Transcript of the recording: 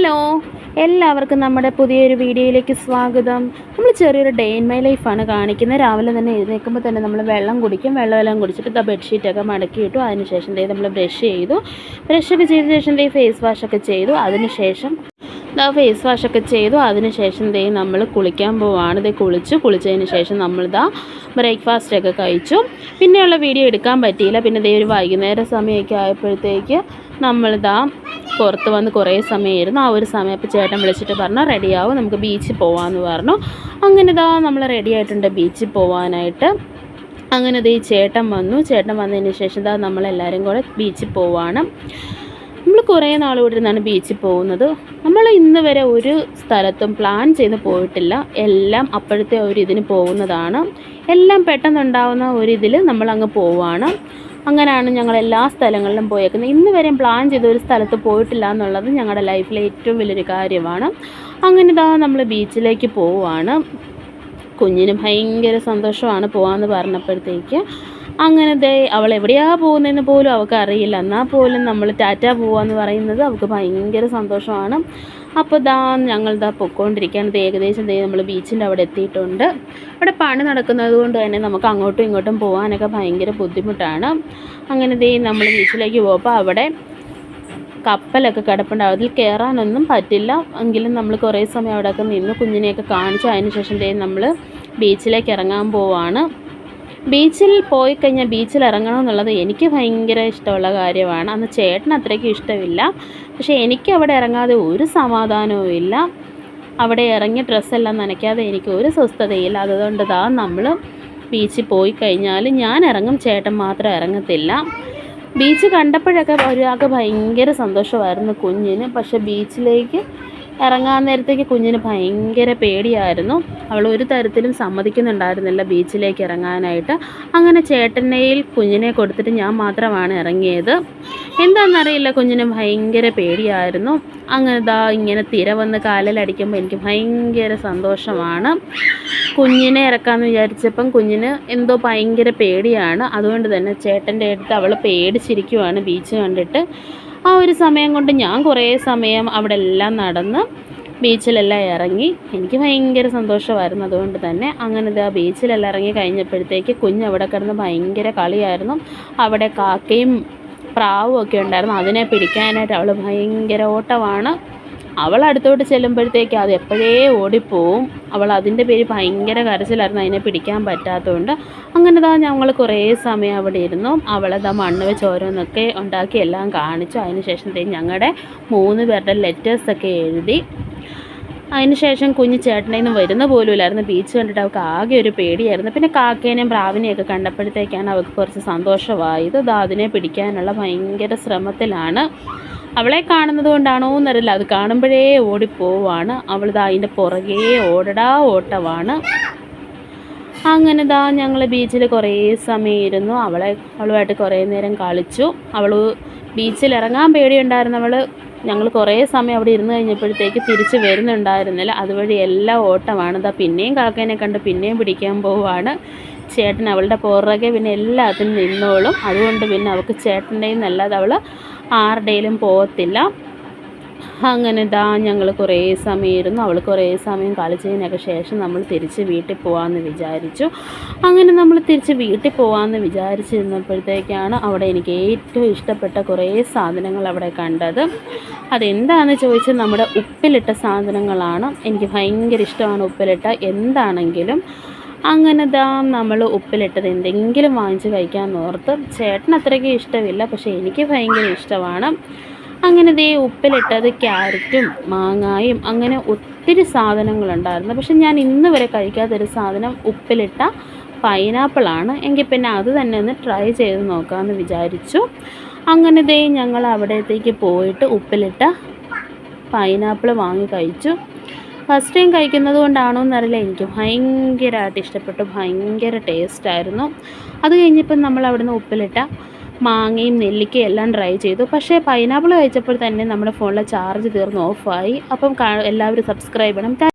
Hello, എല്ലാവർക്കും നമ്മുടെ പുതിയൊരു വീഡിയോയിലേക്ക് സ്വാഗതം. നമ്മൾ ചെറിയൊരു ഡേ ഇൻ മൈ ലൈഫാണ് കാണിക്കുന്നത്. രാവിലെ തന്നെ എഴുന്നേൽക്കുമ്പോൾ തന്നെ നമ്മൾ വെള്ളം കുടിക്കും. വെള്ളം കുടിച്ചിട്ട് ബെഡ്ഷീറ്റൊക്കെ മടക്കിയിട്ടു. അതിനുശേഷം നമ്മൾ ബ്രഷൊക്കെ ചെയ്ത ശേഷം ഫേസ് വാഷൊക്കെ ചെയ്തു. അതിനുശേഷം ഫേസ് വാഷൊക്കെ ചെയ്തു. അതിനുശേഷം നമ്മൾ കുളിക്കാൻ പോവാണ്. കുളിച്ചതിന് ശേഷം നമ്മളിതാ ബ്രേക്ക്ഫാസ്റ്റൊക്കെ കഴിച്ചു. പിന്നെയുള്ള വീഡിയോ എടുക്കാൻ പറ്റിയില്ല. പിന്നെ ഒരു വൈകുന്നേരം സമയമൊക്കെ ആയപ്പോഴത്തേക്ക് നമ്മളിതാ പുറത്ത് വന്ന് കുറേ സമയമായിരുന്നു. ആ ഒരു സമയം അപ്പോൾ ചേട്ടൻ വിളിച്ചിട്ട് പറഞ്ഞു റെഡിയാവും, നമുക്ക് ബീച്ചിൽ പോകാമെന്ന് പറഞ്ഞു. അങ്ങനെ നമ്മൾ റെഡി ആയിട്ടുണ്ട് ബീച്ചിൽ പോകാനായിട്ട്. അങ്ങനെ ചേട്ടൻ വന്നതിന് ശേഷം നമ്മളെല്ലാവരും കൂടെ ബീച്ചിൽ പോവാണ്. നമ്മൾ കുറേ നാൾ കൂടി ഇരുന്നാണ് ബീച്ചിൽ പോകുന്നത്. നമ്മൾ ഇന്ന് വരെ ഒരു സ്ഥലത്തും പ്ലാൻ ചെയ്ത് പോയിട്ടില്ല. എല്ലാം അപ്പോഴത്തെ ഇതിന് പോകുന്നതാണ്. എല്ലാം പെട്ടെന്നുണ്ടാവുന്ന ഒരിതിൽ നമ്മളങ്ങ് പോവാണ്. അങ്ങനെയാണ് ഞങ്ങൾ എല്ലാ സ്ഥലങ്ങളിലും പോയേക്കുന്നത്. ഇന്ന് വരെയും പ്ലാൻ ചെയ്ത ഒരു സ്ഥലത്ത് പോയിട്ടില്ല എന്നുള്ളത് ഞങ്ങളുടെ ലൈഫിലെ ഏറ്റവും വലിയൊരു കാര്യമാണ്. അങ്ങനെ നമ്മൾ ബീച്ചിലേക്ക് പോവുകയാണ്. കുഞ്ഞിന് ഭയങ്കര സന്തോഷമാണ് പോകാമെന്ന് പറഞ്ഞപ്പോഴത്തേക്ക്. അങ്ങനെ അവൾ എവിടെയാണ് പോകുന്നതെന്ന് പോലും അവൾക്ക് അറിയില്ല. എന്നാൽ പോലും നമ്മൾ ടാറ്റ പോവാന്ന് പറയുന്നത് അവൾക്ക് ഭയങ്കര സന്തോഷമാണ്. അപ്പോൾ ഞങ്ങൾ പൊയ്ക്കൊണ്ടിരിക്കുകയാണ്. ഏകദേശം നമ്മൾ ബീച്ചിൻ്റെ അവിടെ എത്തിയിട്ടുണ്ട്. അവിടെ പണി നടക്കുന്നത് കൊണ്ട് തന്നെ നമുക്ക് അങ്ങോട്ടും ഇങ്ങോട്ടും പോകാനൊക്കെ ഭയങ്കര ബുദ്ധിമുട്ടാണ്. അങ്ങനെ നമ്മൾ ബീച്ചിലേക്ക് പോകുമ്പോൾ അവിടെ കപ്പലൊക്കെ കിടപ്പുണ്ട്. അതിൽ കയറാനൊന്നും പറ്റില്ല. എങ്കിലും നമ്മൾ കുറേ സമയം അവിടെയൊക്കെ നിന്ന് കുഞ്ഞിനെയൊക്കെ കാണിച്ചു. അതിന് ശേഷം നമ്മൾ ബീച്ചിലേക്ക് ഇറങ്ങാൻ പോവാണ്. ബീച്ചിൽ പോയി കഴിഞ്ഞാൽ ബീച്ചിൽ ഇറങ്ങണം എന്നുള്ളത് എനിക്ക് ഭയങ്കര ഇഷ്ടമുള്ള കാര്യമാണ്. അന്ന് ചേട്ടന് അത്രയ്ക്കും ഇഷ്ടമില്ല. പക്ഷേ എനിക്ക് അവിടെ ഇറങ്ങാതെ ഒരു സമാധാനവും ഇല്ല. അവിടെ ഇറങ്ങി ഡ്രസ്സെല്ലാം നനയ്ക്കാതെ എനിക്ക് ഒരു സ്വസ്ഥതയില്ല. അതുകൊണ്ട് നമ്മൾ ബീച്ചിൽ പോയി കഴിഞ്ഞാൽ ഞാൻ ഇറങ്ങും, ചേട്ടൻ മാത്രം ഇറങ്ങത്തില്ല. ബീച്ച് കണ്ടപ്പോഴൊക്കെ ഒരാൾക്ക് ഭയങ്കര സന്തോഷമായിരുന്നു കുഞ്ഞിന്. പക്ഷേ ബീച്ചിലേക്ക് ഇറങ്ങാൻ നേരത്തേക്ക് കുഞ്ഞിന് ഭയങ്കര പേടിയായിരുന്നു. അവൾ ഒരു തരത്തിലും സമ്മതിക്കുന്നുണ്ടായിരുന്നില്ല ബീച്ചിലേക്ക് ഇറങ്ങാനായിട്ട്. അങ്ങനെ ചേട്ടനയിൽ കുഞ്ഞിനെ കൊടുത്തിട്ട് ഞാൻ മാത്രമാണ് ഇറങ്ങിയത്. എന്താണെന്നറിയില്ല, കുഞ്ഞിന് ഭയങ്കര പേടിയായിരുന്നു. അങ്ങനെ ഇങ്ങനെ തിര വന്ന് കാലിലടിക്കുമ്പോൾ എനിക്ക് ഭയങ്കര സന്തോഷമാണ്. കുഞ്ഞിനെ ഇറക്കാമെന്ന് വിചാരിച്ചപ്പം കുഞ്ഞിന് എന്തോ ഭയങ്കര പേടിയാണ്. അതുകൊണ്ട് തന്നെ ചേട്ടൻ്റെ അടുത്ത് അവൾ പേടിച്ചിരിക്കുവാണ് ബീച്ച് കണ്ടിട്ട്. ആ ഒരു സമയം കൊണ്ട് ഞാൻ കുറേ സമയം അവിടെ എല്ലാം നടന്ന് ബീച്ചിലെല്ലാം ഇറങ്ങി. എനിക്ക് ഭയങ്കര സന്തോഷമായിരുന്നു. അതുകൊണ്ട് തന്നെ അങ്ങനെ ബീച്ചിലെല്ലാം ഇറങ്ങി കഴിഞ്ഞപ്പോഴത്തേക്ക് കുഞ്ഞ് അവിടെ കിടന്ന് ഭയങ്കര കളിയായിരുന്നു. അവിടെ കാക്കയും പ്രാവും ഒക്കെ ഉണ്ടായിരുന്നു. അതിനെ പിടിക്കാനായിട്ട് അവൾ ഭയങ്കര ഓട്ടമാണ്. അവൾ അടുത്തോട്ട് ചെല്ലുമ്പോഴത്തേക്ക് അത് എപ്പോഴേ ഓടിപ്പോവും. അവൾ അതിൻ്റെ പേര് ഭയങ്കര കരച്ചിലായിരുന്നു, അതിനെ പിടിക്കാൻ പറ്റാത്തതുകൊണ്ട്. അങ്ങനെ ഞങ്ങൾ കുറേ സമയം അവിടെ ഇരുന്നു. അവൾ മണ്ണ് വെച്ച് ഓരോന്നൊക്കെ ഉണ്ടാക്കി എല്ലാം കാണിച്ചു. അതിനുശേഷം ഞങ്ങളുടെ 3 പേരുടെ ലെറ്റേഴ്സൊക്കെ എഴുതി. അതിനുശേഷം കുഞ്ഞ് ചേട്ടനിൽ നിന്ന് വരുന്ന പോലും ഇല്ലായിരുന്നു. ബീച്ച് കണ്ടിട്ട് അവൾക്ക് ആകെ ഒരു പേടിയായിരുന്നു. പിന്നെ കാക്കേനെയും പ്രാവിനെയൊക്കെ കണ്ടപ്പോഴത്തേക്കാണ് അവൾക്ക് കുറച്ച് സന്തോഷമായത്. അതിനെ പിടിക്കാനുള്ള ഭയങ്കര ശ്രമത്തിലാണ്. അവളെ കാണുന്നത് കൊണ്ടാണോ എന്നറിയില്ല, അത് കാണുമ്പോഴേ ഓടിപ്പോവാണ്. അവൾ അതിൻ്റെ പുറകെ ഓട്ടമാണ്. അങ്ങനെ ഞങ്ങൾ ബീച്ചിൽ കുറേ സമയം ഇരുന്നു. അവളുമായിട്ട് കുറേ നേരം കളിച്ചു. അവൾ ബീച്ചിൽ ഇറങ്ങാൻ പേടിയുണ്ടായിരുന്നവൾ ഞങ്ങൾ കുറേ സമയം അവിടെ ഇരുന്ന് കഴിഞ്ഞപ്പോഴത്തേക്ക് തിരിച്ച് വരുന്നുണ്ടായിരുന്നില്ല. അതുവഴി എല്ലാം ഓട്ടമാണ്. പിന്നെയും കാക്കേനെ കണ്ട് പിന്നെയും പിടിക്കാൻ പോവുകയാണ്. ചേട്ടൻ അവളുടെ പുറകെ പിന്നെ എല്ലാത്തിനും നിന്നോളും. അതുകൊണ്ട് പിന്നെ അവൾക്ക് ചേട്ടൻ്റെയും നല്ലത് അവൾ ആരുടെയിലും പോകത്തില്ല. അങ്ങനെ ഞങ്ങൾ കുറേ സമയം ഇരുന്നു. അവൾ കുറേ സമയം കളിച്ചതിനൊക്കെ ശേഷം നമ്മൾ തിരിച്ച് വീട്ടിൽ പോകാമെന്ന് വിചാരിച്ചു. അങ്ങനെ നമ്മൾ തിരിച്ച് വീട്ടിൽ പോകാമെന്ന് വിചാരിച്ചിരുന്നപ്പോഴത്തേക്കാണ് അവിടെ എനിക്ക് ഏറ്റവും ഇഷ്ടപ്പെട്ട കുറേ സാധനങ്ങൾ അവിടെ കണ്ടത്. അതെന്താണെന്ന് ചോദിച്ചാൽ നമ്മുടെ ഉപ്പിലിട്ട സാധനങ്ങളാണ്. എനിക്ക് ഭയങ്കര ഇഷ്ടമാണ് ഉപ്പിലിട്ട എന്താണെങ്കിലും. അങ്ങനെ നമ്മൾ ഉപ്പിലിട്ടത് എന്തെങ്കിലും വാങ്ങിച്ച് കഴിക്കാമെന്ന് ഓർത്ത്. ചേട്ടന് അത്രയ്ക്ക് ഇഷ്ടമില്ല, പക്ഷേ എനിക്ക് ഭയങ്കര ഇഷ്ടമാണ്. അങ്ങനെ ഉപ്പിലിട്ടത് ക്യാരറ്റും മാങ്ങായും അങ്ങനെ ഒത്തിരി സാധനങ്ങളുണ്ടായിരുന്നു. പക്ഷെ ഞാൻ ഇന്ന് വരെ കഴിക്കാത്തൊരു സാധനം ഉപ്പിലിട്ട പൈനാപ്പിളാണ്. എങ്കിൽ പിന്നെ അത് തന്നെ ഒന്ന് ട്രൈ ചെയ്ത് നോക്കാമെന്ന് വിചാരിച്ചു. അങ്ങനെ ഞങ്ങൾ അവിടത്തേക്ക് പോയിട്ട് ഉപ്പിലിട്ട പൈനാപ്പിൾ വാങ്ങി കഴിച്ചു. ഫസ്റ്റ് ടൈം കഴിക്കുന്നത് കൊണ്ടാണോ എന്നറിയില്ല, എനിക്ക് ഭയങ്കരമായിട്ട് ഇഷ്ടപ്പെട്ടു. ഭയങ്കര ടേസ്റ്റായിരുന്നു. അത് കഴിഞ്ഞപ്പം നമ്മൾ അവിടുന്ന് ഉപ്പിലിട്ട മാങ്ങയും നെല്ലിക്കയും എല്ലാം ട്രൈ ചെയ്തു. പക്ഷേ പൈനാപ്പിൾ കഴിച്ചപ്പോൾ തന്നെ നമ്മുടെ ഫോണിലെ ചാർജ് തീർന്ന് ഓഫായി. അപ്പം എല്ലാവരും സബ്സ്ക്രൈബ് ചെയ്യണം.